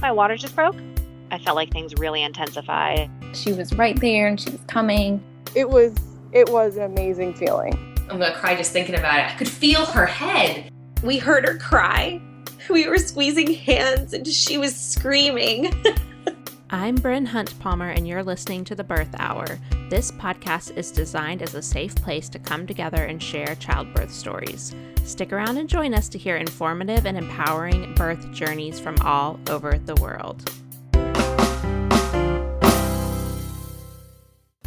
my water just broke. I felt like things really intensified. She was right there and she was coming. It was an amazing feeling. I'm gonna cry just thinking about it. I could feel her head. We heard her cry. We were squeezing hands and she was screaming. I'm Bryn Hunt Palmer, and you're listening to The Birth Hour. This podcast is designed as a safe place to come together and share childbirth stories. Stick around and join us to hear informative and empowering birth journeys from all over the world.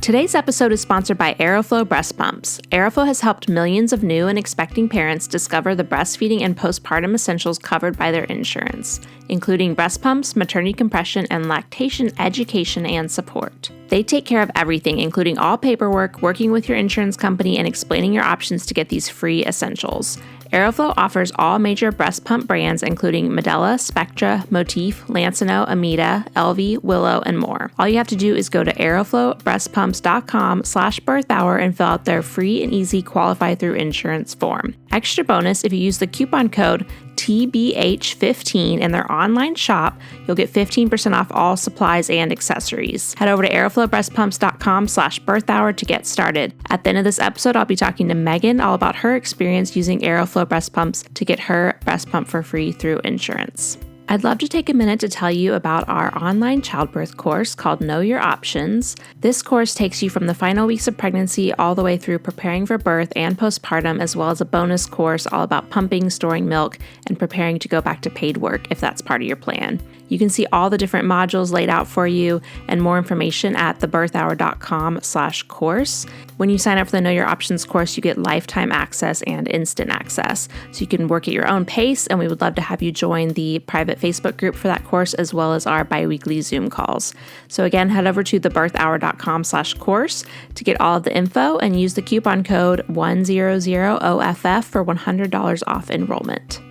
Today's episode is sponsored by Aeroflow Breast Pumps. Aeroflow has helped millions of new and expecting parents discover the breastfeeding and postpartum essentials covered by their insurance, including breast pumps, maternity compression, and lactation education and support. They take care of everything, including all paperwork, working with your insurance company, and explaining your options to get these free essentials. Aeroflow offers all major breast pump brands, including Medela, Spectra, Motif, Lancino, Amita, Elvie, Willow, and more. All you have to do is go to aeroflowbreastpumps.com/birthhour and fill out their free and easy qualify through insurance form. Extra bonus, if you use the coupon code TBH15 in their online shop, you'll get 15% off all supplies and accessories. Head over to aeroflowbreastpumps.com/birthhour to get started. At the end of this episode, I'll be talking to Megan all about her experience using Aeroflow breast pumps to get her breast pump for free through insurance. I'd love to take a minute to tell you about our online childbirth course called Know Your Options. This course takes you from the final weeks of pregnancy all the way through preparing for birth and postpartum, as well as a bonus course all about pumping, storing milk, and preparing to go back to paid work if that's part of your plan. You can see all the different modules laid out for you and more information at thebirthhour.com/course. When you sign up for the Know Your Options course, you get lifetime access and instant access. So you can work at your own pace, and we would love to have you join the private Facebook group for that course, as well as our bi-weekly Zoom calls. So again, head over to thebirthhour.com/course to get all of the info and use the coupon code 100OFF for $100 off enrollment.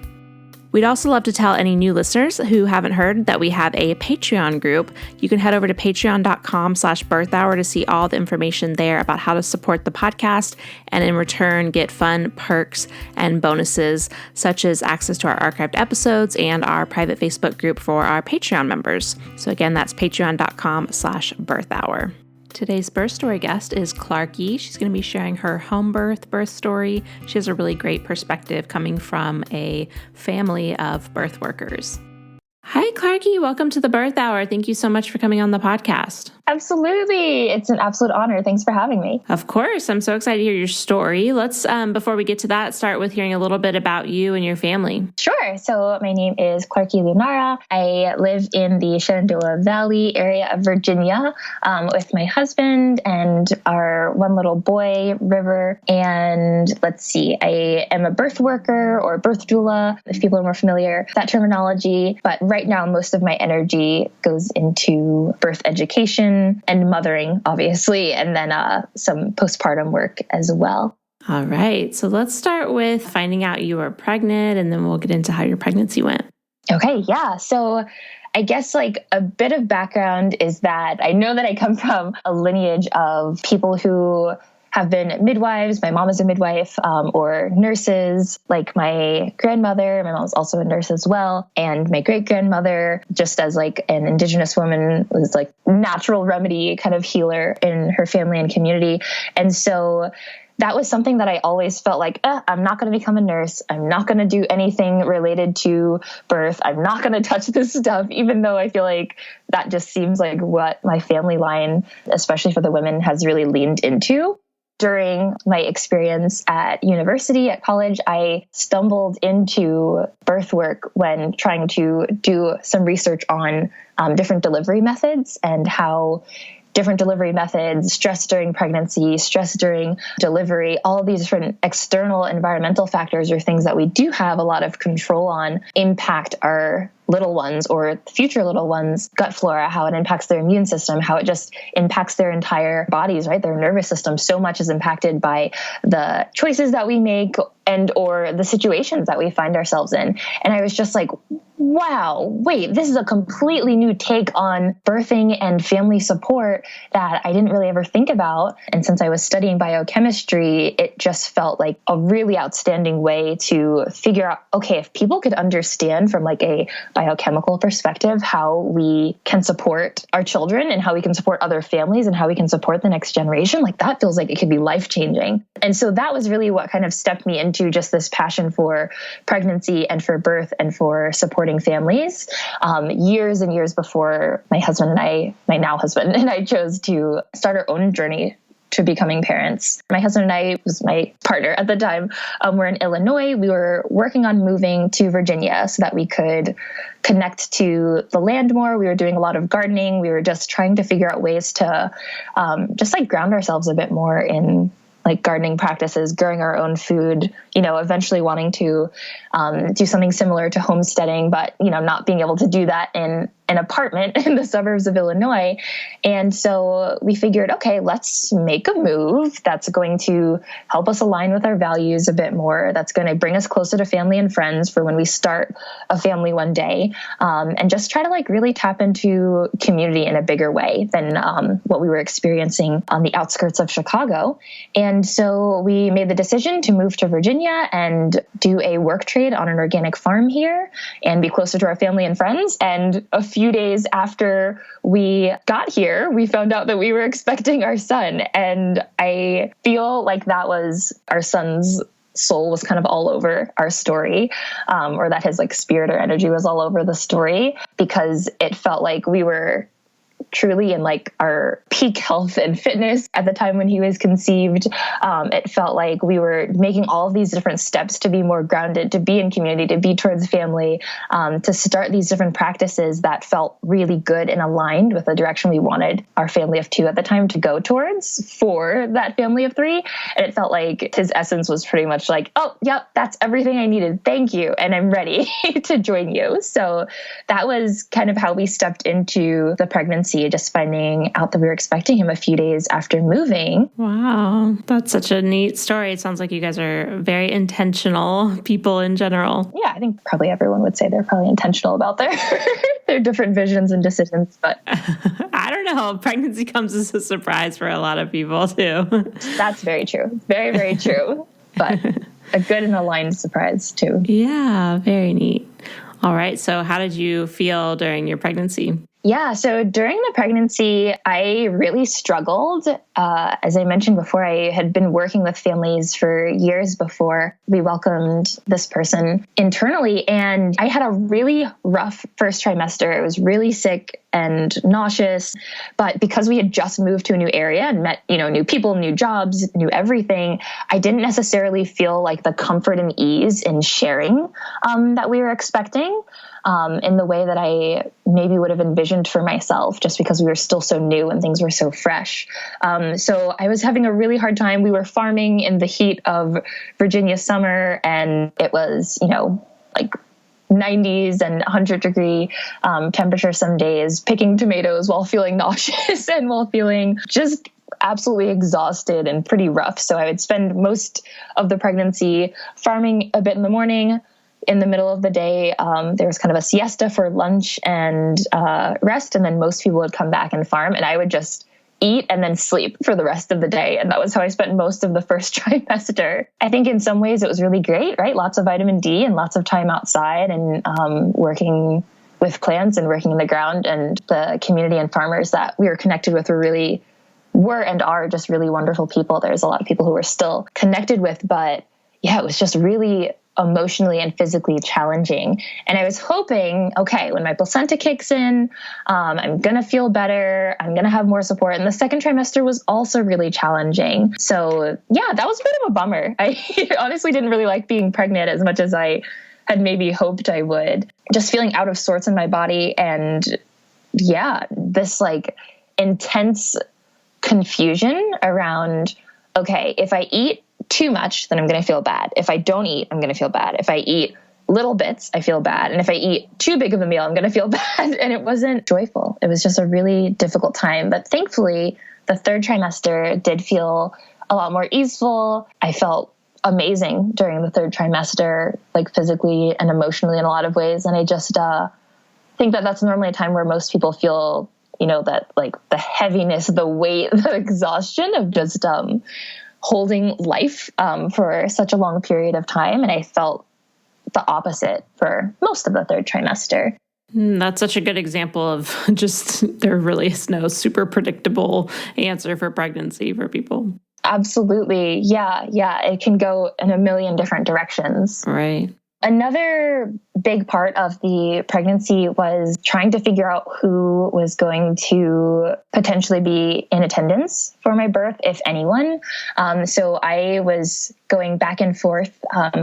We'd also love to tell any new listeners who haven't heard that we have a Patreon group. You can head over to patreon.com/birthhour to see all the information there about how to support the podcast and in return get fun perks and bonuses such as access to our archived episodes and our private Facebook group for our Patreon members. So again, that's patreon.com/birthhour. Today's birth story guest is Clarky. She's going to be sharing her home birth story. She has a really great perspective coming from a family of birth workers. Hi, Clarky. Welcome to the Birth Hour. Thank you so much for coming on the podcast. Absolutely. It's an absolute honor. Thanks for having me. Of course. I'm so excited to hear your story. Let's, before we get to that, start with hearing a little bit about you and your family. Sure. So my name is Clarky Lunara. I live in the Shenandoah Valley area of Virginia with my husband and our one little boy, River. And let's see, I am a birth worker or birth doula, if people are more familiar with that terminology. But right now, most of my energy goes into birth education and mothering, obviously, and then some postpartum work as well. All right. So let's start with finding out you were pregnant, and then we'll get into how your pregnancy went. Okay. Yeah. So I guess like a bit of background is that I know that I come from a lineage of people who have been midwives. My mom is a midwife, or nurses, like my grandmother. My mom's also a nurse as well. And my great-grandmother, just as like an Indigenous woman, was like natural remedy kind of healer in her family and community. And so that was something that I always felt like, I'm not going to become a nurse. I'm not going to do anything related to birth. I'm not going to touch this stuff, even though I feel like that just seems like what my family line, especially for the women, has really leaned into. During my experience at university, at college, I stumbled into birth work when trying to do some research on different delivery methods and how different delivery methods, stress during pregnancy, stress during delivery, all of these different external environmental factors or things that we do have a lot of control on impact our little ones or future little ones' gut flora, how it impacts their immune system, how it just impacts their entire bodies, right? Their nervous system so much is impacted by the choices that we make and or the situations that we find ourselves in. And I was just like, wow, wait, this is a completely new take on birthing and family support that I didn't really ever think about. And since I was studying biochemistry, it just felt like a really outstanding way to figure out, okay, if people could understand from like a biochemical perspective how we can support our children and how we can support other families and how we can support the next generation, like that feels like it could be life-changing. And so that was really what kind of stepped me into just this passion for pregnancy and for birth and for supporting families, years and years before my now husband and I chose to start our own journey to becoming parents. My husband and I, was my partner at the time, were in Illinois. We were working on moving to Virginia so that we could connect to the land more. We were doing a lot of gardening. We were just trying to figure out ways to just like ground ourselves a bit more in like gardening practices, growing our own food, eventually wanting to do something similar to homesteading, but, not being able to do that in an apartment in the suburbs of Illinois. And so we figured, okay, let's make a move that's going to help us align with our values a bit more. That's going to bring us closer to family and friends for when we start a family one day, and just try to like really tap into community in a bigger way than what we were experiencing on the outskirts of Chicago. And so we made the decision to move to Virginia and do a work trade on an organic farm here and be closer to our family and friends. And a few days after we got here, we found out that we were expecting our son. And I feel like that was our son's soul was kind of all over our story, or that his like spirit or energy was all over the story, because it felt like we were truly in like our peak health and fitness at the time when he was conceived. It felt like we were making all of these different steps to be more grounded, to be in community, to be towards family, to start these different practices that felt really good and aligned with the direction we wanted our family of 2 at the time to go towards for that family of 3. And it felt like his essence was pretty much like, oh, yep, that's everything I needed. Thank you. And I'm ready to join you. So that was kind of how we stepped into the pregnancy, just finding out that we were expecting him a few days after moving. Wow. That's such a neat story. It sounds like you guys are very intentional people in general. Yeah, I think probably everyone would say they're probably intentional about their different visions and decisions, but I don't know. Pregnancy comes as a surprise for a lot of people too. That's very true. Very, very true. But a good and aligned surprise too. Yeah, very neat. All right. So how did you feel during your pregnancy? Yeah, so during the pregnancy, I really struggled. As I mentioned before, I had been working with families for years before we welcomed this person internally. And I had a really rough first trimester. I was really sick and nauseous. But because we had just moved to a new area and met, new people, new jobs, new everything, I didn't necessarily feel like the comfort and ease in sharing that we were expecting. In the way that I maybe would have envisioned for myself, just because we were still so new and things were so fresh. So I was having a really hard time. We were farming in the heat of Virginia summer, and it was, like 90s and 100-degree temperature some days, picking tomatoes while feeling nauseous and while feeling just absolutely exhausted and pretty rough. So I would spend most of the pregnancy farming a bit in the morning. In the middle of the day, there was kind of a siesta for lunch and rest, and then most people would come back and farm, and I would just eat and then sleep for the rest of the day. And that was how I spent most of the first trimester. I think in some ways it was really great, right? Lots of vitamin D and lots of time outside and working with plants and working in the ground. And the community and farmers that we were connected with were and are just really wonderful people. There's a lot of people who we're still connected with, but yeah, it was just really emotionally and physically challenging. And I was hoping, okay, when my placenta kicks in, I'm going to feel better. I'm going to have more support. And the second trimester was also really challenging. So yeah, that was a bit of a bummer. I honestly didn't really like being pregnant as much as I had maybe hoped I would. Just feeling out of sorts in my body. And yeah, this like intense confusion around, okay, if I eat too much, then I'm going to feel bad. If I don't eat, I'm going to feel bad. If I eat little bits, I feel bad. And if I eat too big of a meal, I'm going to feel bad. And it wasn't joyful. It was just a really difficult time. But thankfully, the third trimester did feel a lot more easeful. I felt amazing during the third trimester, like physically and emotionally in a lot of ways. And I just think that that's normally a time where most people feel, that like the heaviness, the weight, the exhaustion of just holding life for such a long period of time. And I felt the opposite for most of the third trimester. That's such a good example of just there really is no super predictable answer for pregnancy for people. Absolutely. Yeah. It can go in a million different directions. Right. Another big part of the pregnancy was trying to figure out who was going to potentially be in attendance for my birth, if anyone. So I was going back and forth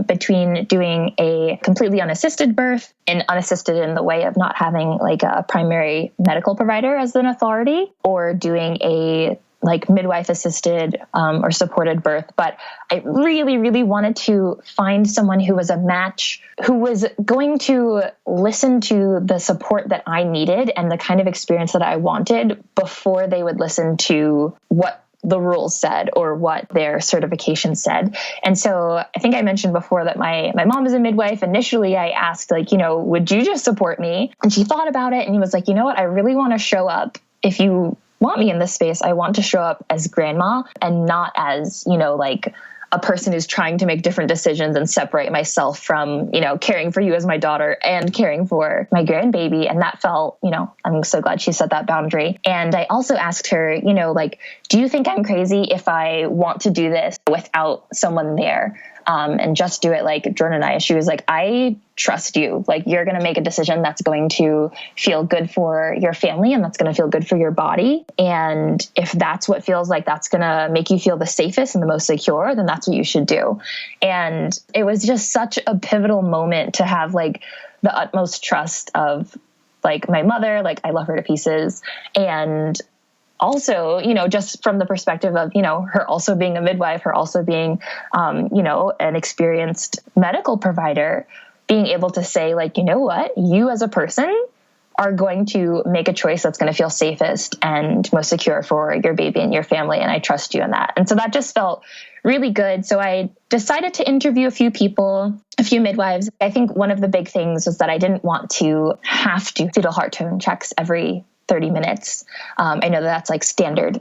between doing a completely unassisted birth, and unassisted in the way of not having like a primary medical provider as an authority, or doing a like midwife assisted or supported birth. But I really, really wanted to find someone who was a match, who was going to listen to the support that I needed and the kind of experience that I wanted before they would listen to what the rules said or what their certification said. And so I think I mentioned before that my mom is a midwife. Initially, I asked, like, would you just support me? And she thought about it and he was like, I really want to show up. If you want me in this space, I want to show up as grandma and not as, like a person who's trying to make different decisions and separate myself from, caring for you as my daughter and caring for my grandbaby. And that felt, I'm so glad she set that boundary. And I also asked her, do you think I'm crazy if I want to do this without someone there? And just do it like Jordan and I? She was like, I trust you. Like, you're going to make a decision that's going to feel good for your family and that's going to feel good for your body. And if that's what feels like that's going to make you feel the safest and the most secure, then that's what you should do. And it was just such a pivotal moment to have like the utmost trust of like my mother. Like, I love her to pieces. And also, just from the perspective of, her also being a midwife, her also being, an experienced medical provider, being able to say, like, what, you as a person are going to make a choice that's going to feel safest and most secure for your baby and your family. And I trust you in that. And so that just felt really good. So I decided to interview a few people, a few midwives. I think one of the big things was that I didn't want to have to fetal heart tone checks every 30 minutes. I know that's like standard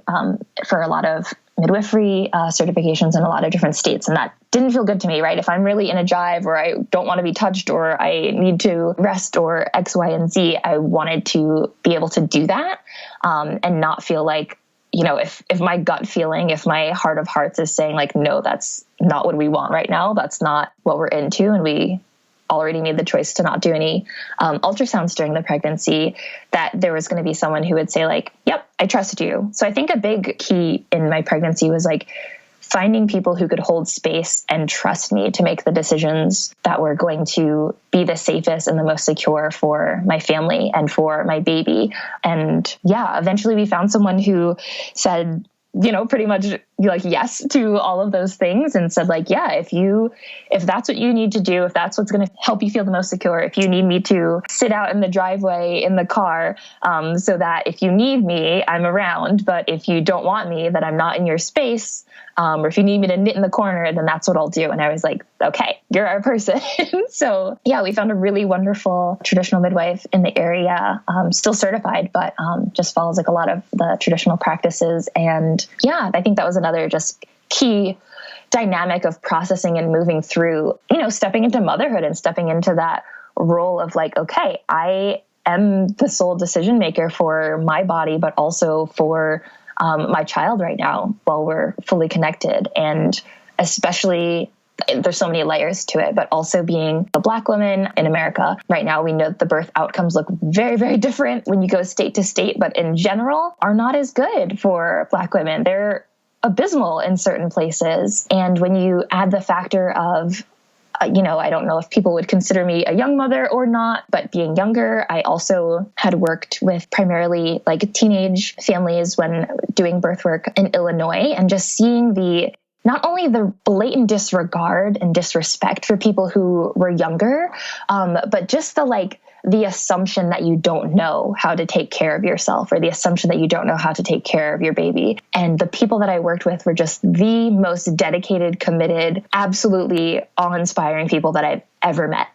for a lot of midwifery certifications in a lot of different states. And that didn't feel good to me, right? If I'm really in a jive or I don't want to be touched or I need to rest or X, Y, and Z, I wanted to be able to do that and not feel like, if my gut feeling, if my heart of hearts is saying like, no, that's not what we want right now. That's not what we're into. And we already made the choice to not do any ultrasounds during the pregnancy, that there was going to be someone who would say like, yep, I trust you. So I think a big key in my pregnancy was like finding people who could hold space and trust me to make the decisions that were going to be the safest and the most secure for my family and for my baby. And yeah, eventually we found someone who said, pretty much like yes to all of those things and said like, yeah, if that's what you need to do, if that's what's going to help you feel the most secure, if you need me to sit out in the driveway in the car, so that if you need me, I'm around, but if you don't want me, that I'm not in your space, or if you need me to knit in the corner, then that's what I'll do. And I was like, okay, you're our person. So yeah, we found a really wonderful traditional midwife in the area, still certified, but just follows like a lot of the traditional practices. And yeah, I think that was another just key dynamic of processing and moving through, stepping into motherhood and stepping into that role of like, okay, I am the sole decision maker for my body, but also for my child right now while we're fully connected. And especially, there's so many layers to it, but also being a Black woman in America right now, we know that the birth outcomes look very, very different when you go state to state, but in general are not as good for Black women. They're abysmal in certain places. And when you add the factor of, I don't know if people would consider me a young mother or not, but being younger, I also had worked with primarily like teenage families when doing birth work in Illinois, and just seeing not only the blatant disregard and disrespect for people who were younger, but just the like the assumption that you don't know how to take care of yourself, or the assumption that you don't know how to take care of your baby. And the people that I worked with were just the most dedicated, committed, absolutely awe-inspiring people that I've ever met.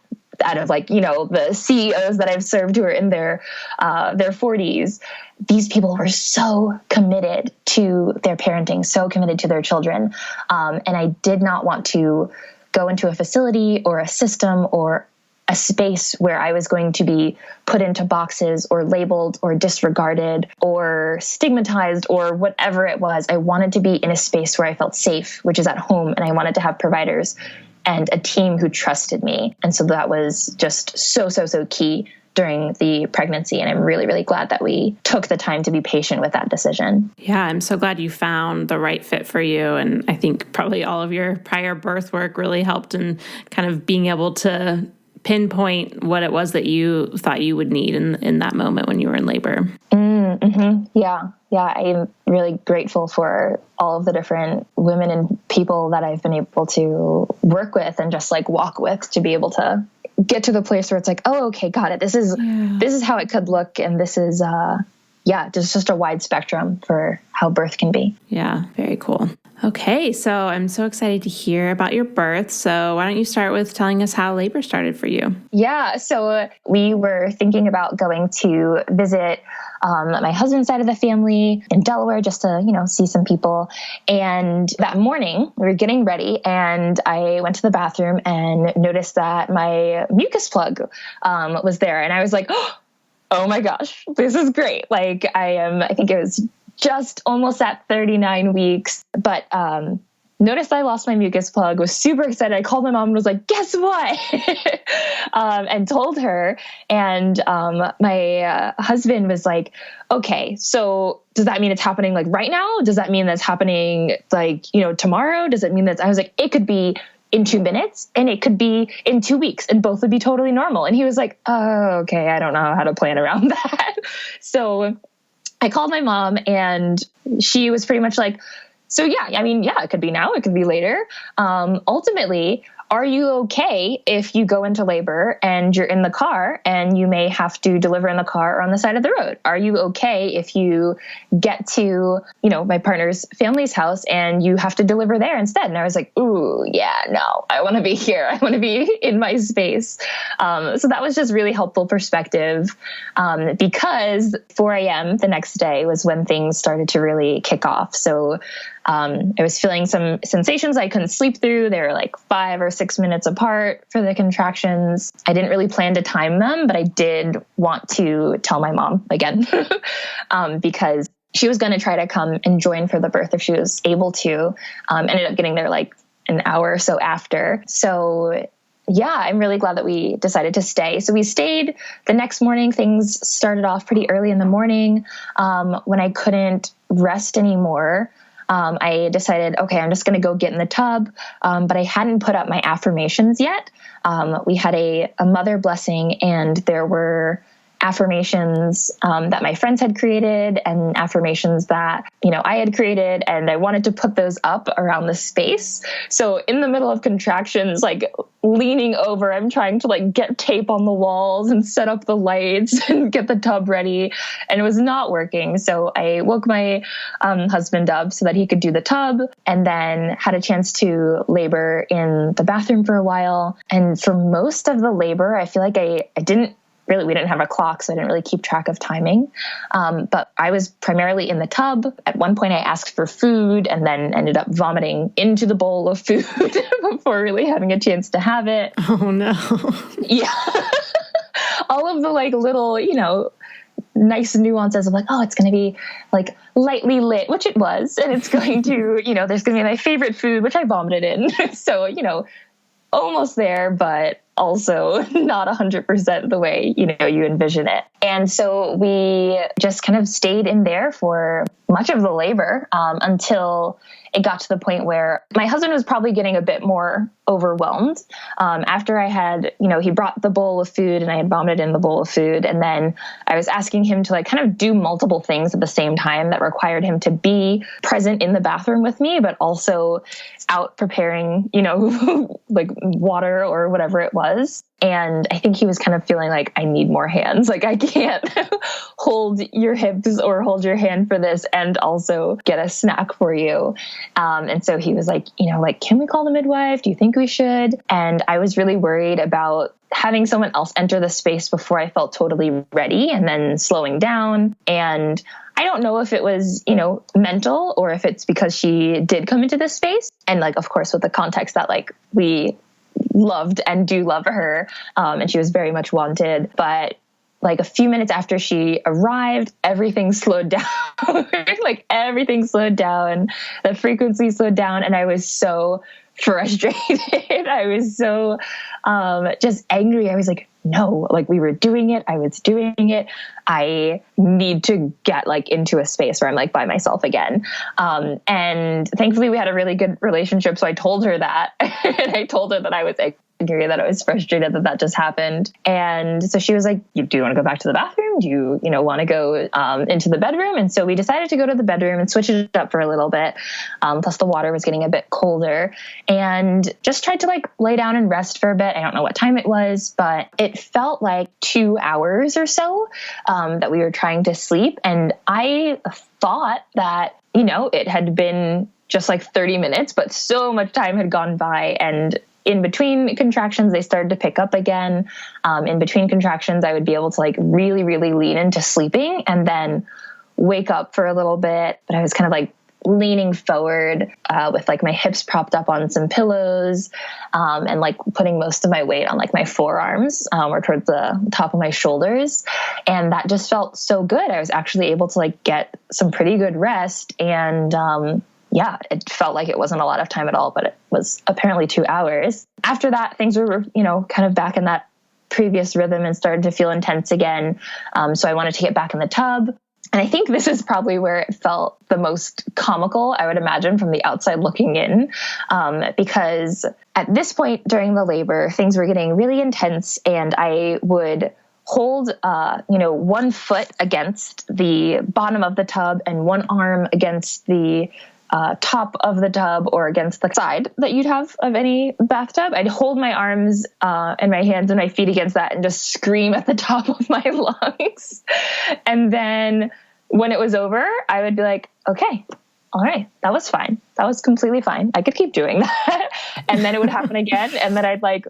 Out of the CEOs that I've served who are in their 40s, these people were so committed to their parenting, so committed to their children. And I did not want to go into a facility or a system or a space where I was going to be put into boxes or labeled or disregarded or stigmatized or whatever it was. I wanted to be in a space where I felt safe, which is at home, and I wanted to have providers and a team who trusted me. And so that was just so key during the pregnancy. And I'm really, really glad that we took the time to be patient with that decision. Yeah, I'm so glad you found the right fit for you. And I think probably all of your prior birth work really helped in kind of being able to pinpoint what it was that you thought you would need in that moment when you were in labor. Mm-hmm. Yeah, I'm really grateful for all of the different women and people that I've been able to work with and just walk with to be able to get to the place where it's oh, okay, got it. This is how it could look. And this is, just a wide spectrum for how birth can be. Yeah, very cool. Okay, so I'm so excited to hear about your birth. So why don't you start with telling us how labor started for you? Yeah, so we were thinking about going to visit my husband's side of the family in Delaware just to, see some people. And that morning we were getting ready and I went to the bathroom and noticed that my mucus plug was there. And I was like, oh my gosh, this is great. I think it was just almost at 39 weeks, but noticed I lost my mucus plug, was super excited. I called my mom and was like, guess what? And told her. And my husband was like, okay, so does that mean it's happening right now? Does that mean that's happening tomorrow? Does it mean that I was like, it could be in 2 minutes and it could be in 2 weeks and both would be totally normal. And he was like, oh, okay, I don't know how to plan around that. So I called my mom and she was pretty much like, so it could be now, it could be later. Ultimately, are you okay if you go into labor and you're in the car and you may have to deliver in the car or on the side of the road? Are you okay if you get to, my partner's family's house and you have to deliver there instead? And I was like, ooh, yeah, no, I want to be here. I want to be in my space. So that was just really helpful perspective because 4 a.m. the next day was when things started to really kick off. So I was feeling some sensations I couldn't sleep through. They were 5 or 6 minutes apart for the contractions. I didn't really plan to time them, but I did want to tell my mom again because she was going to try to come and join for the birth if she was able to. Ended up getting there an hour or so after. So yeah, I'm really glad that we decided to stay. So we stayed the next morning. Things started off pretty early in the morning. When I couldn't rest anymore, I decided, okay, I'm just going to go get in the tub. But I hadn't put up my affirmations yet. We had a mother blessing and there were affirmations that my friends had created and affirmations that, I had created, and I wanted to put those up around the space. So in the middle of contractions, leaning over, I'm trying to get tape on the walls and set up the lights and get the tub ready. And it was not working. So I woke my husband up so that he could do the tub, and then had a chance to labor in the bathroom for a while. And for most of the labor, I feel like I didn't really, we didn't have a clock, so I didn't really keep track of timing. But I was primarily in the tub. At one point I asked for food and then ended up vomiting into the bowl of food before really having a chance to have it. Oh no. Yeah. All of the little, nice nuances of it's going to be lightly lit, which it was. And it's going to, there's going to be my favorite food, which I vomited in. So, almost there, but also not 100% the way, you envision it. And so we just kind of stayed in there for much of the labor until it got to the point where my husband was probably getting a bit more overwhelmed. After I had, he brought the bowl of food and I had vomited in the bowl of food. And then I was asking him to like kind of do multiple things at the same time that required him to be present in the bathroom with me, but also out preparing, like water or whatever it was. And I think he was kind of feeling like, I need more hands. Like I can't hold your hips or hold your hand for this and also get a snack for you. And so he was like, can we call the midwife? Do you think we should? And I was really worried about having someone else enter the space before I felt totally ready and then slowing down. And I don't know if it was, mental or if it's because she did come into this space. And like, of course, with the context that like we loved and do love her. And she was very much wanted. But like a few minutes after she arrived, everything slowed down. Like everything slowed down. The frequency slowed down. And I was so frustrated. I was so just angry. I was like, no, like we were doing it. I was doing it. I need to get like into a space where I'm like by myself again. And thankfully we had a really good relationship. So I told her that and I told her that I was angry, that I was frustrated that just happened. And so she was like, do you want to go back to the bathroom? Do you, want to go into the bedroom? And so we decided to go to the bedroom and switch it up for a little bit. Plus the water was getting a bit colder and just tried to like lay down and rest for a bit. I don't know what time it was, but it felt like 2 hours or so that we were trying to sleep. And I thought that, it had been just like 30 minutes, but so much time had gone by. And in between contractions, they started to pick up again. In between contractions, I would be able to like really, really lean into sleeping and then wake up for a little bit. But I was kind of like leaning forward with like my hips propped up on some pillows and like putting most of my weight on like my forearms or towards the top of my shoulders. And that just felt so good. I was actually able to like get some pretty good rest. And yeah, it felt like it wasn't a lot of time at all, but it was apparently 2 hours. After that, things were, kind of back in that previous rhythm and started to feel intense again. So I wanted to get back in the tub. And I think this is probably where it felt the most comical, I would imagine, from the outside looking in, because at this point during the labor, things were getting really intense and I would hold, one foot against the bottom of the tub and one arm against the top of the tub or against the side that you'd have of any bathtub. I'd hold my arms and my hands and my feet against that and just scream at the top of my lungs. And then when it was over, I would be like, okay, all right, that was fine. That was completely fine. I could keep doing that. And then it would happen again. And then I'd like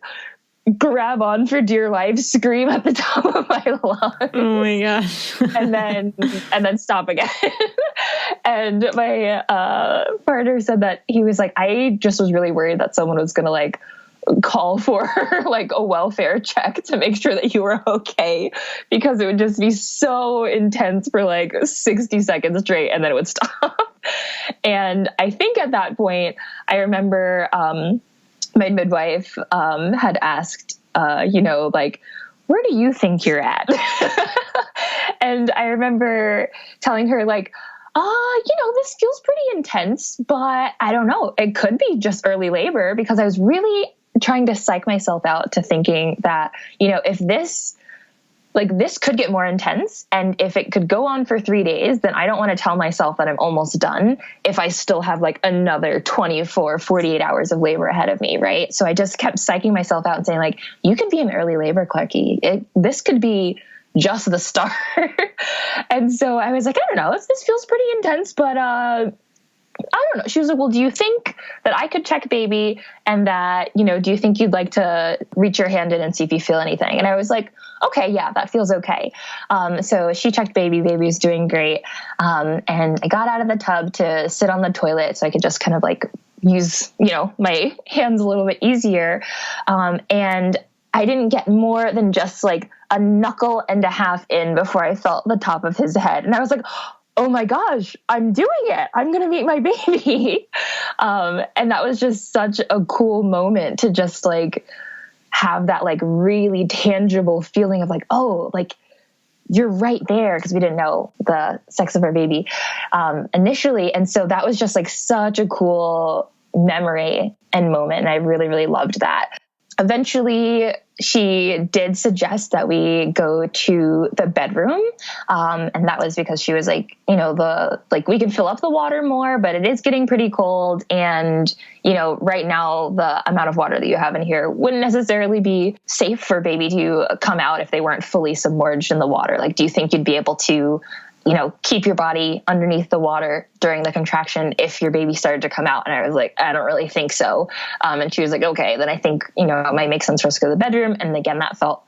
grab on for dear life, scream at the top of my lungs. Oh my gosh. and then stop again. And my partner said that he was like, I just was really worried that someone was going to like call for like a welfare check to make sure that you were okay, because it would just be so intense for like 60 seconds straight and then it would stop. And I think at that point, I remember my midwife had asked, like, where do you think you're at? And I remember telling her like, this feels pretty intense, but I don't know. It could be just early labor, because I was really trying to psych myself out to thinking that, if this could get more intense and if it could go on for 3 days, then I don't want to tell myself that I'm almost done if I still have like another 24, 48 hours of labor ahead of me. Right. So I just kept psyching myself out and saying like, you could be in early labor, Clarky. This could be just the start. And so I was like, I don't know, this feels pretty intense, but I don't know. She was like, well, do you think that I could check baby and that, do you think you'd like to reach your hand in and see if you feel anything? And I was like, okay, yeah, that feels okay. So she checked baby. Baby was doing great. And I got out of the tub to sit on the toilet so I could just kind of like use, my hands a little bit easier. And I didn't get more than just like a knuckle and a half in before I felt the top of his head. And I was like, oh my gosh, I'm doing it. I'm going to meet my baby. And that was just such a cool moment to just like have that like really tangible feeling of like, oh, like you're right there, because we didn't know the sex of our baby initially. And so that was just like such a cool memory and moment. And I really, really loved that. Eventually, she did suggest that we go to the bedroom. And that was because she was like, you know, we can fill up the water more, but it is getting pretty cold. And, you know, right now the amount of water that you have in here wouldn't necessarily be safe for baby to come out if they weren't fully submerged in the water. Like, do you think you'd be able to, you know, keep your body underneath the water during the contraction if your baby started to come out? And I was like, I don't really think so. And she was like, okay, then I think, you know, it might make sense for us to go to the bedroom. And again, that felt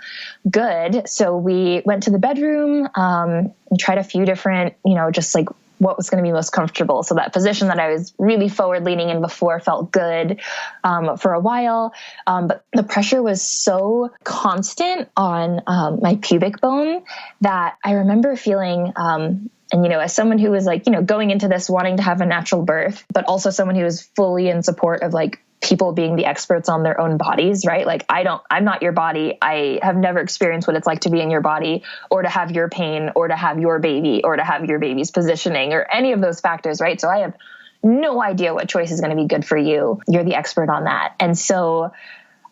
good. So we went to the bedroom, and tried a few different, you know, just like what was going to be most comfortable. So that position that I was really forward leaning in before felt good for a while. But the pressure was so constant on my pubic bone that I remember feeling, and, you know, as someone who was like, you know, going into this wanting to have a natural birth, but also someone who was fully in support of like people being the experts on their own bodies, right? Like, I'm not your body. I have never experienced what it's like to be in your body, or to have your pain, or to have your baby, or to have your baby's positioning, or any of those factors, right? So I have no idea what choice is going to be good for you. You're the expert on that. And so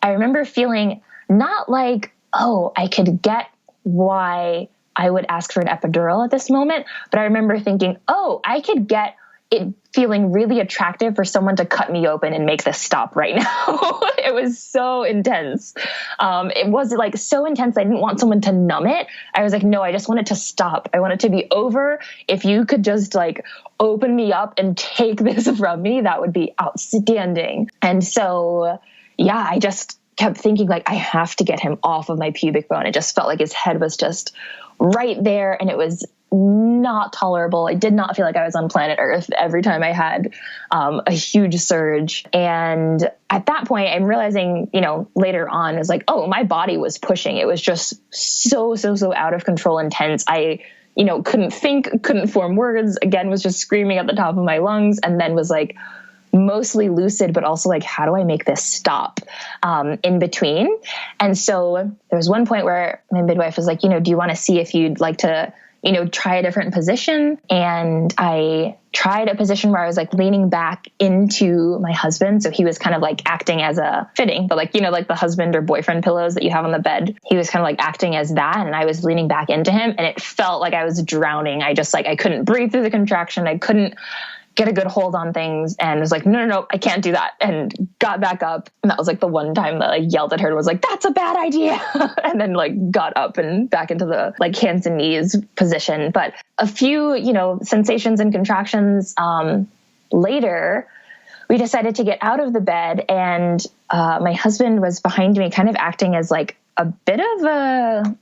I remember feeling not like, oh, I could get why I would ask for an epidural at this moment, but I remember thinking, oh, I could get it feeling really attractive for someone to cut me open and make this stop right now. It was so intense. It was like so intense. I didn't want someone to numb it. I was like, no, I just want it to stop. I want it to be over. If you could just like open me up and take this from me, that would be outstanding. And so, yeah, I just kept thinking like, I have to get him off of my pubic bone. It just felt like his head was just right there, and it was not tolerable. I did not feel like I was on planet Earth every time I had a huge surge. And at that point, I'm realizing, you know, later on is like, oh, my body was pushing. It was just so out of control, intense. I, you know, couldn't think, couldn't form words, again, was just screaming at the top of my lungs, and then was like mostly lucid, but also like, how do I make this stop in between? And so there was one point where my midwife was like, you know, do you want to see if you'd like to, you know, try a different position? And I tried a position where I was like leaning back into my husband. So he was kind of like acting as a fitting, but like, you know, like the husband or boyfriend pillows that you have on the bed. He was kind of like acting as that. And I was leaning back into him, and it felt like I was drowning. I just like, I couldn't breathe through the contraction. I couldn't get a good hold on things, and was like, no, I can't do that. And got back up. And that was like the one time that I yelled at her and was like, that's a bad idea. And then like got up and back into the like hands and knees position. But a few, you know, sensations and contractions later, we decided to get out of the bed, and my husband was behind me kind of acting as like a bit of a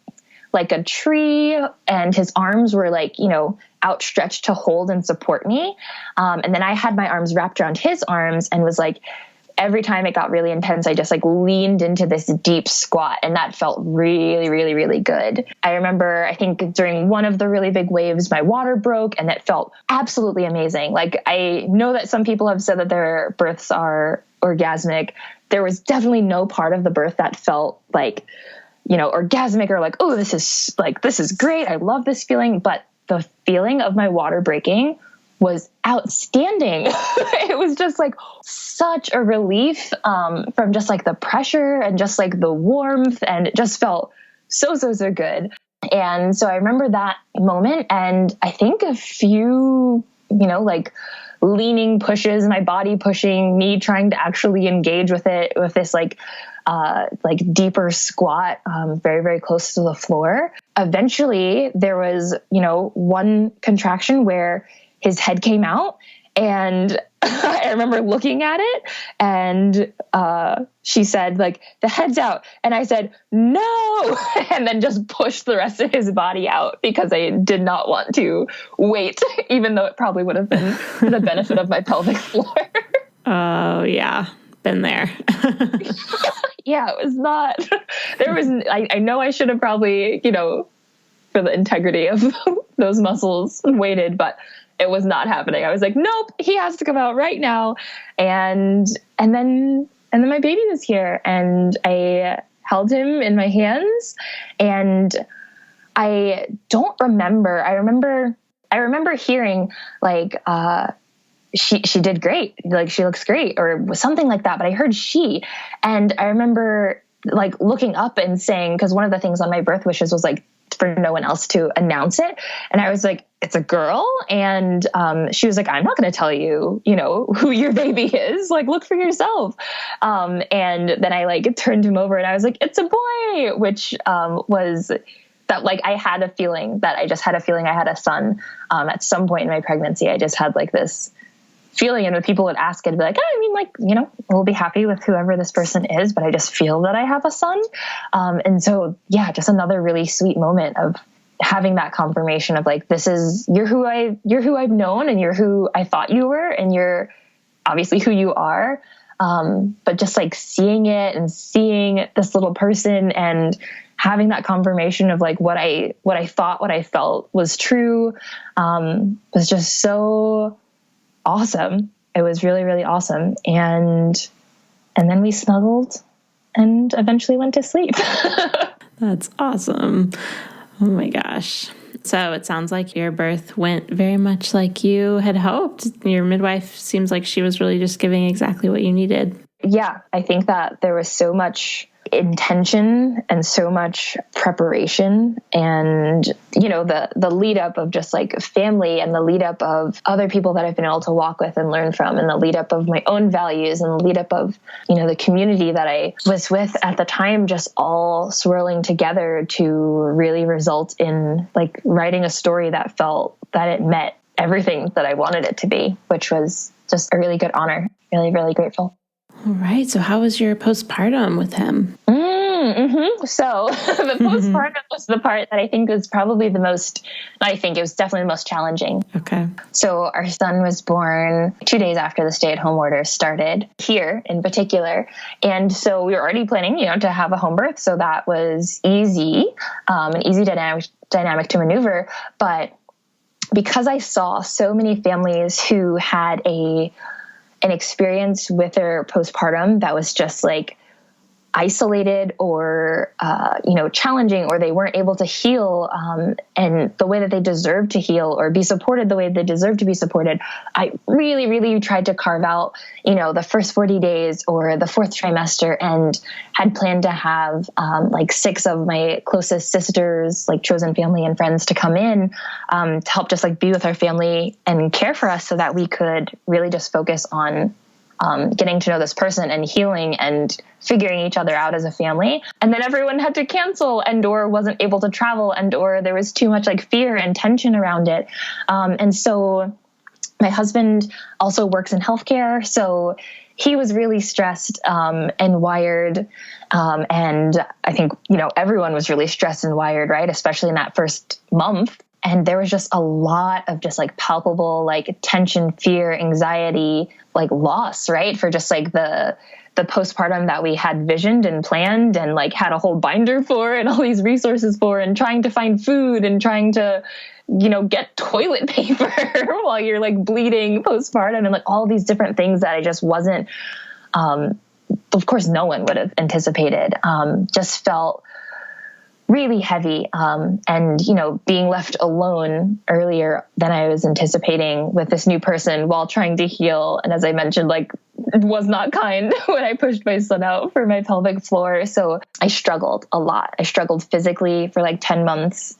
tree, and his arms were like, you know, outstretched to hold and support me. And then I had my arms wrapped around his arms, and was like, every time it got really intense, I just like leaned into this deep squat, and that felt really, really, really good. I remember, I think during one of the really big waves, my water broke, and it felt absolutely amazing. Like, I know that some people have said that their births are orgasmic. There was definitely no part of the birth that felt like, you know, orgasmic or like, oh, this is great. I love this feeling. But the feeling of my water breaking was outstanding. It was just like such a relief from just like the pressure and just like the warmth, and it just felt so good. And so I remember that moment, and I think a few, you know, like leaning pushes, my body pushing, me trying to actually engage with it with this like deeper squat, very, very close to the floor. Eventually there was, you know, one contraction where his head came out, and I remember looking at it, and she said like, the head's out. And I said, no, and then just pushed the rest of his body out, because I did not want to wait, even though it probably would have been for the benefit of my pelvic floor. Oh yeah. Been there. Yeah, it was not, there was, I know I should have probably, you know, for the integrity of those muscles, waited, but it was not happening. I was like, nope, he has to come out right now. And then my baby was here, and I held him in my hands, and I don't remember. I remember hearing like, she did great. Like she looks great or something like that. But I heard she, and I remember like looking up and saying, cause one of the things on my birth wishes was like for no one else to announce it. And I was like, it's a girl. And, she was like, I'm not going to tell you, who your baby is. Like, look for yourself. And then I like turned him over and I was like, it's a boy, which, was that like, I had a feeling I had a son. At some point in my pregnancy, I just had like this feeling, and when people would ask, I'd be like, we'll be happy with whoever this person is, but I just feel that I have a son. And so, yeah, just another really sweet moment of having that confirmation of like, you're who I've known, and you're who I thought you were, and you're obviously who you are. But just like seeing it and seeing this little person and having that confirmation of like what I thought, what I felt was true, was just so awesome. It was really, really awesome. And then we snuggled and eventually went to sleep. That's awesome. Oh my gosh. So it sounds like your birth went very much like you had hoped. Your midwife seems like she was really just giving exactly what you needed. Yeah, I think that there was so much intention and so much preparation, and the lead up of just like family, and the lead up of other people that I've been able to walk with and learn from, and the lead up of my own values, and the lead up of the community that I was with at the time, just all swirling together to really result in like writing a story that felt that it met everything that I wanted it to be, which was just a really good honor. Really, really grateful. All right. So how was your postpartum with him? So the postpartum was the part that I think was probably it was definitely the most challenging. Okay. So our son was born 2 days after the stay-at-home order started here in particular. And so we were already planning, to have a home birth. So that was easy, an easy dynamic to maneuver. But because I saw so many families who had an experience with their postpartum that was just like isolated or, challenging, or they weren't able to heal, and the way that they deserve to heal or be supported the way they deserve to be supported. I really, really tried to carve out, the first 40 days or the fourth trimester, and had planned to have, 6 of my closest sisters, like chosen family and friends, to come in, to help just like be with our family and care for us, so that we could really just focus on getting to know this person and healing and figuring each other out as a family. And then everyone had to cancel or wasn't able to travel, or there was too much like fear and tension around it. And so my husband also works in healthcare. So he was really stressed and wired. And I think, everyone was really stressed and wired, right? Especially in that first month. And there was just a lot of just like palpable, like tension, fear, anxiety, like loss, right? For just like the postpartum that we had visioned and planned and like had a whole binder for and all these resources for, and trying to find food and trying to, get toilet paper while you're like bleeding postpartum, and like all these different things that I just wasn't, of course, no one would have anticipated, just felt really heavy. And, being left alone earlier than I was anticipating with this new person while trying to heal. And as I mentioned, like, it was not kind when I pushed my son out for my pelvic floor. So I struggled a lot. I struggled physically for like 10 months.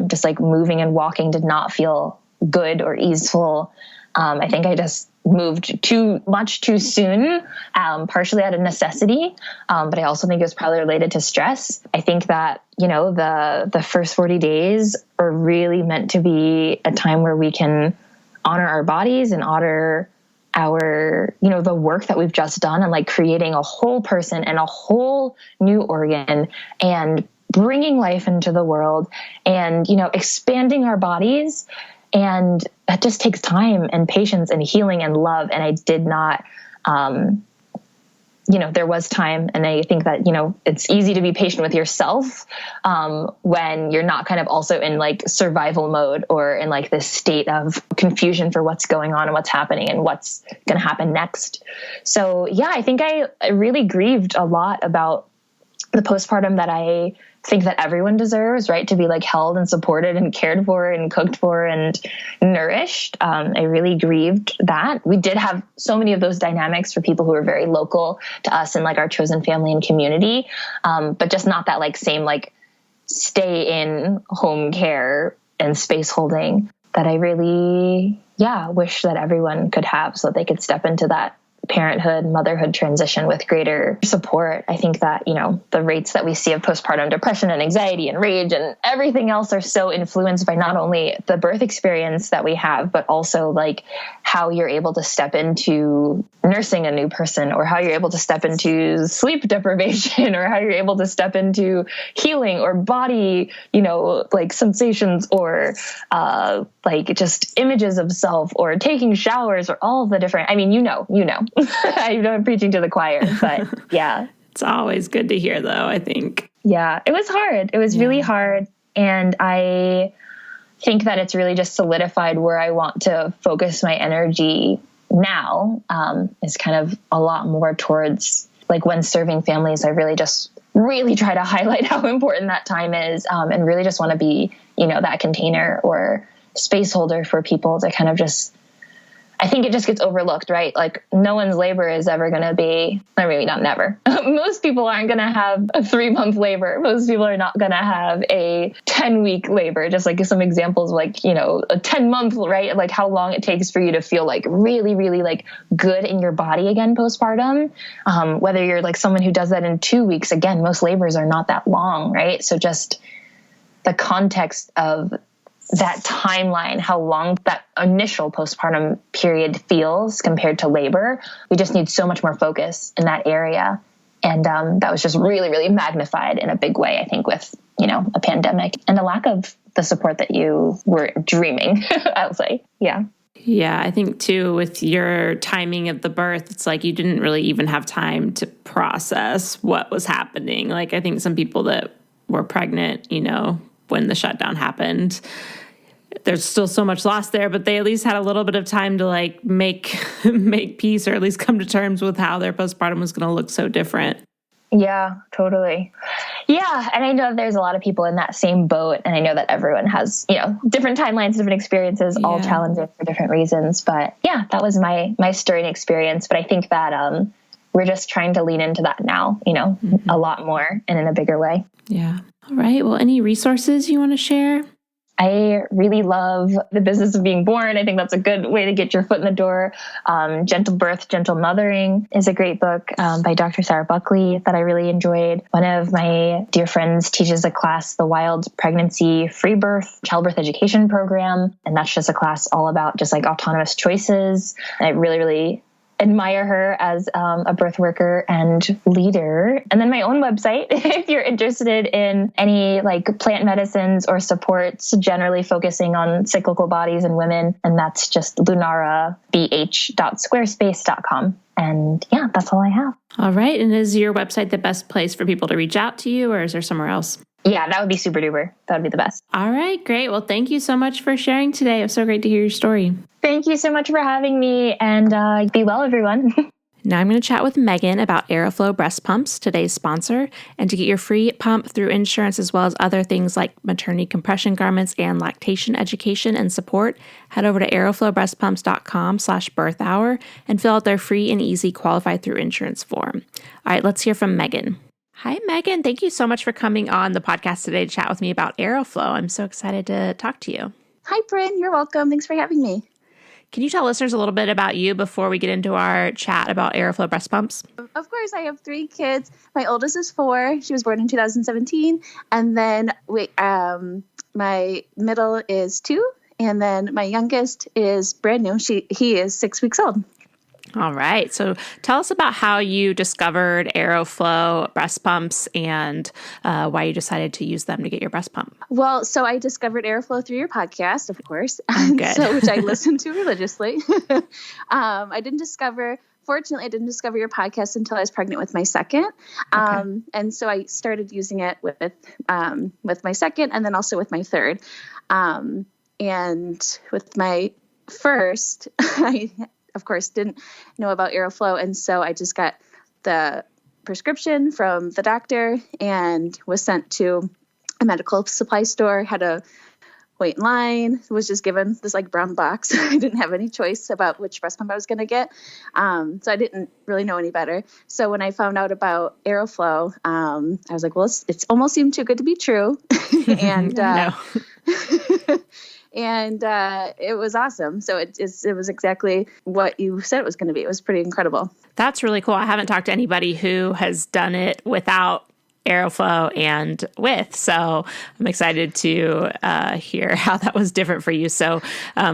Just like moving and walking did not feel good or easeful. I think I just moved too much too soon, partially out of necessity. But I also think it was probably related to stress. I think that, the first 40 days are really meant to be a time where we can honor our bodies and honor our, the work that we've just done, and like creating a whole person and a whole new organ, and bringing life into the world, and, expanding our bodies. And that just takes time and patience and healing and love. And I did not, there was time. And I think that, it's easy to be patient with yourself when you're not kind of also in like survival mode, or in like this state of confusion for what's going on and what's happening and what's going to happen next. So yeah, I think I really grieved a lot about the postpartum that I think that everyone deserves, right? To be like held and supported and cared for and cooked for and nourished. I really grieved that. We did have so many of those dynamics for people who were very local to us and like our chosen family and community. But just not that like same like stay in home care and space holding that I really, wish that everyone could have so that they could step into that parenthood, motherhood transition with greater support. I think that, the rates that we see of postpartum depression and anxiety and rage and everything else are so influenced by not only the birth experience that we have, but also like how you're able to step into nursing a new person, or how you're able to step into sleep deprivation, or how you're able to step into healing or body, like sensations, or like just images of self, or taking showers, or all the different, I know I'm preaching to the choir, but yeah. It's always good to hear, though, I think. Yeah, it was hard. It was really hard. And I think that it's really just solidified where I want to focus my energy now, is kind of a lot more towards like when serving families. I really try to highlight how important that time is, and really just want to be, that container or space holder for people to kind of just, I think it just gets overlooked, right? Like no one's labor is ever going to be, or maybe not never. Most people aren't going to have a 3-month labor. Most people are not going to have a 10-week labor. Just like some examples, like, a 10-month, right? Like how long it takes for you to feel like really, really like good in your body again postpartum. Whether you're like someone who does that in 2 weeks, again, most labors are not that long, right? So just the context of that timeline, how long that initial postpartum period feels compared to labor. We just need so much more focus in that area. And that was just really, really magnified in a big way, I think, with, a pandemic and a lack of the support that you were dreaming, I'll say. Yeah. Yeah, I think too, with your timing of the birth, it's like you didn't really even have time to process what was happening. Like I think some people that were pregnant, when the shutdown happened, there's still so much loss there, but they at least had a little bit of time to like make peace, or at least come to terms with how their postpartum was going to look so different. Yeah, totally. Yeah. And I know there's a lot of people in that same boat. And I know that everyone has, different timelines, different experiences, all challenging for different reasons. But yeah, that was my stirring experience. But I think that we're just trying to lean into that now, a lot more and in a bigger way. Yeah. All right. Well, any resources you want to share? I really love The Business of Being Born. I think that's a good way to get your foot in the door. Gentle Birth, Gentle Mothering is a great book by Dr. Sarah Buckley that I really enjoyed. One of my dear friends teaches a class, the Wild Pregnancy Free Birth Childbirth Education Program. And that's just a class all about just like autonomous choices. And I really, really admire her as a birth worker and leader. And then my own website, if you're interested in any like plant medicines or supports, generally focusing on cyclical bodies and women. And that's just lunarabh.squarespace.com. And yeah, that's all I have. All right. And is your website the best place for people to reach out to you, or is there somewhere else? Yeah, that would be super duper. That would be the best. All right, great. Well, thank you so much for sharing today. It was so great to hear your story. Thank you so much for having me, and be well, everyone. Now I'm going to chat with Megan about Aeroflow breast pumps, today's sponsor, and to get your free pump through insurance as well as other things like maternity compression garments and lactation education and support, head over to aeroflowbreastpumps.com/birthhour and fill out their free and easy qualified through insurance form. All right, let's hear from Megan. Hi, Megan. Thank you so much for coming on the podcast today to chat with me about Aeroflow. I'm so excited to talk to you. Hi, Bryn. You're welcome. Thanks for having me. Can you tell listeners a little bit about you before we get into our chat about Aeroflow breast pumps? Of course, I have 3 kids. My oldest is 4. She was born in 2017. And then my middle is 2. And then my youngest is brand new. He is 6 weeks old. All right. So tell us about how you discovered Aeroflow breast pumps and why you decided to use them to get your breast pump. Well, so I discovered Aeroflow through your podcast, of course, Good. which I listen to religiously. Fortunately, I didn't discover your podcast until I was pregnant with my second. And so I started using it with my second and then also with my third. And with my first, I of course, didn't know about Aeroflow. And so I just got the prescription from the doctor and was sent to a medical supply store, had a wait in line, was just given this like brown box. I didn't have any choice about which breast pump I was going to get. So I didn't really know any better. So when I found out about Aeroflow, I was like, well, it's almost seemed too good to be true. And, and it was awesome. So it was exactly what you said it was going to be. It was pretty incredible. That's really cool. I haven't talked to anybody who has done it without Aeroflow and with. So I'm excited to hear how that was different for you. So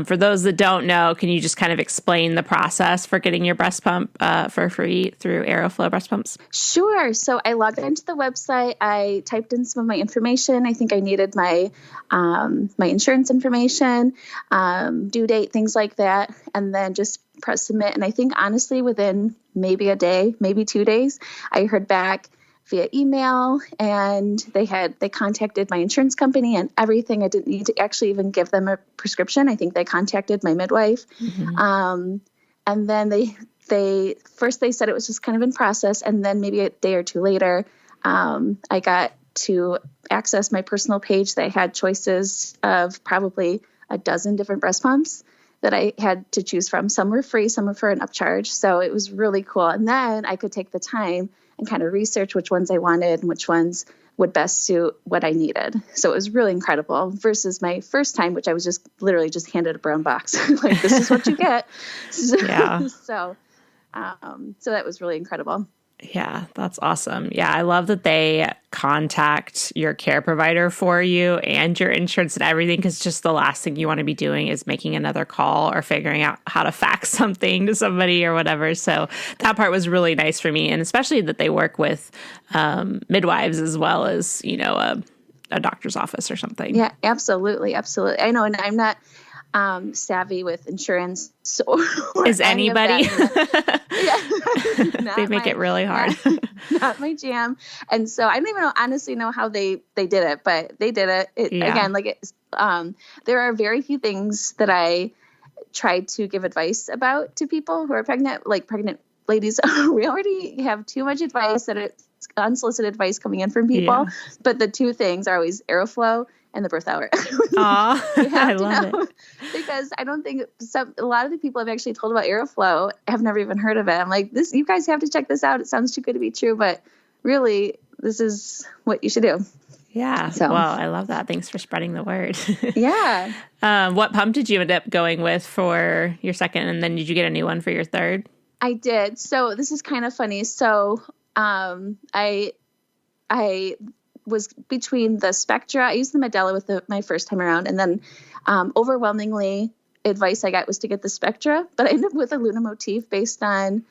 for those that don't know, can you just kind of explain the process for getting your breast pump for free through Aeroflow breast pumps? Sure. So I logged into the website. I typed in some of my information. I think I needed my my insurance information, due date, things like that, and then just press submit. And I think honestly, within maybe a day, maybe 2 days, I heard back via email, and they contacted my insurance company and everything. I didn't need to actually even give them a prescription. I think they contacted my midwife. And then they said it was just kind of in process. And then maybe a day or two later, I got to access my personal page that had choices of probably a dozen different breast pumps that I had to choose from. Some were free, some were for an upcharge. So it was really cool. And then I could take the time and kind of research which ones I wanted and which ones would best suit what I needed. So it was really incredible versus my first time, which I was just literally just handed a brown box. Like, this is what you get. Yeah. So that was really incredible. Yeah, that's awesome. Yeah, I love that they contact your care provider for you and your insurance and everything, because just the last thing you want to be doing is making another call or figuring out how to fax something to somebody or whatever. So that part was really nice for me, and especially that they work with midwives as well as, a doctor's office or something. Yeah, absolutely. Absolutely. I know, and I'm not savvy with insurance. So is anybody? They make it really hard. Not my jam. And so I don't even honestly know how they did it, but they did it. Again, there are very few things that I try to give advice about to people who are pregnant, like pregnant ladies. We already have too much advice that it's unsolicited advice coming in from people. Yeah. But the two things are always Aeroflow and the birth hour. I love it. Because I don't think a lot of the people I've actually told about Aeroflow have never even heard of it. I'm like, you guys have to check this out. It sounds too good to be true, but really, this is what you should do. Yeah. So. Well, I love that. Thanks for spreading the word. Yeah. What pump did you end up going with for your second? And then did you get a new one for your third? I did. So this is kind of funny. So I was between the Spectra. I used the Medela with my first time around. And then overwhelmingly, advice I got was to get the Spectra. But I ended up with a Luna motif based on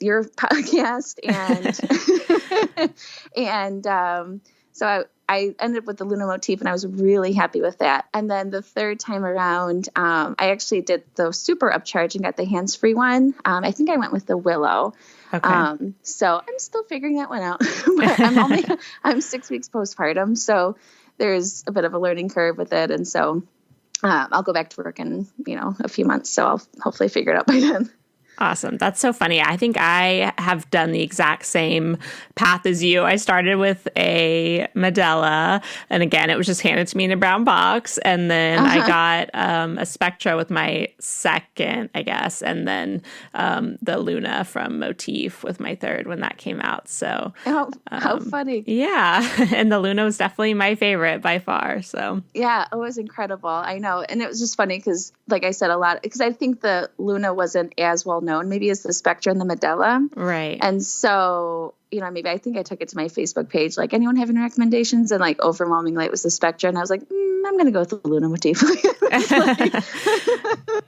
your podcast. And so I ended up with the Luna motif, and I was really happy with that. And then the third time around, I actually did the super upcharge and got the hands-free one. I think I went with the Willow. Okay. So I'm still figuring that one out. But I'm 6 weeks postpartum, so there's a bit of a learning curve with it. And so I'll go back to work in, a few months. So I'll hopefully figure it out by then. Awesome. That's so funny. I think I have done the exact same path as you. I started with a Medela, and again, it was just handed to me in a brown box. And then I got a Spectra with my second, I guess, and then the Luna from Motif with my third when that came out. So how funny. Yeah. And the Luna was definitely my favorite by far. So yeah, it was incredible. I know. And it was just funny because, like I said, because I think the Luna wasn't as well known maybe as the Spectra and the Medela. Right. And so, maybe I think I took it to my Facebook page, like, anyone have any recommendations? And like overwhelmingly it was the Spectra. And I was like, I'm going to go with the Luna motif. I was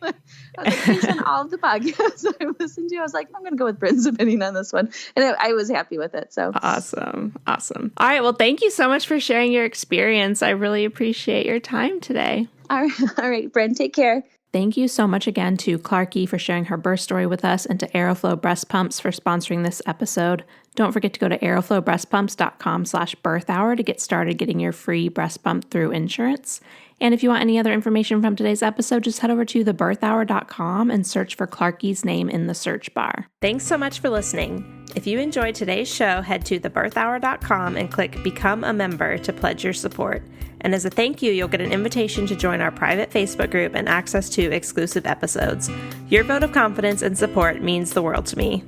like, based on all of the podcasts I listened to, I was like, I'm going to go with Britain's opinion on this one. And I was happy with it. So Awesome. All right. Well, thank you so much for sharing your experience. I really appreciate your time today. All right, Bryn, take care. Thank you so much again to Clarky for sharing her birth story with us, and to Aeroflow Breast Pumps for sponsoring this episode. Don't forget to go to aeroflowbreastpumps.com/birthhour to get started getting your free breast pump through insurance. And if you want any other information from today's episode, just head over to thebirthhour.com and search for Clarky's name in the search bar. Thanks so much for listening. If you enjoyed today's show, head to thebirthhour.com and click Become a Member to pledge your support. And as a thank you, you'll get an invitation to join our private Facebook group and access to exclusive episodes. Your vote of confidence and support means the world to me.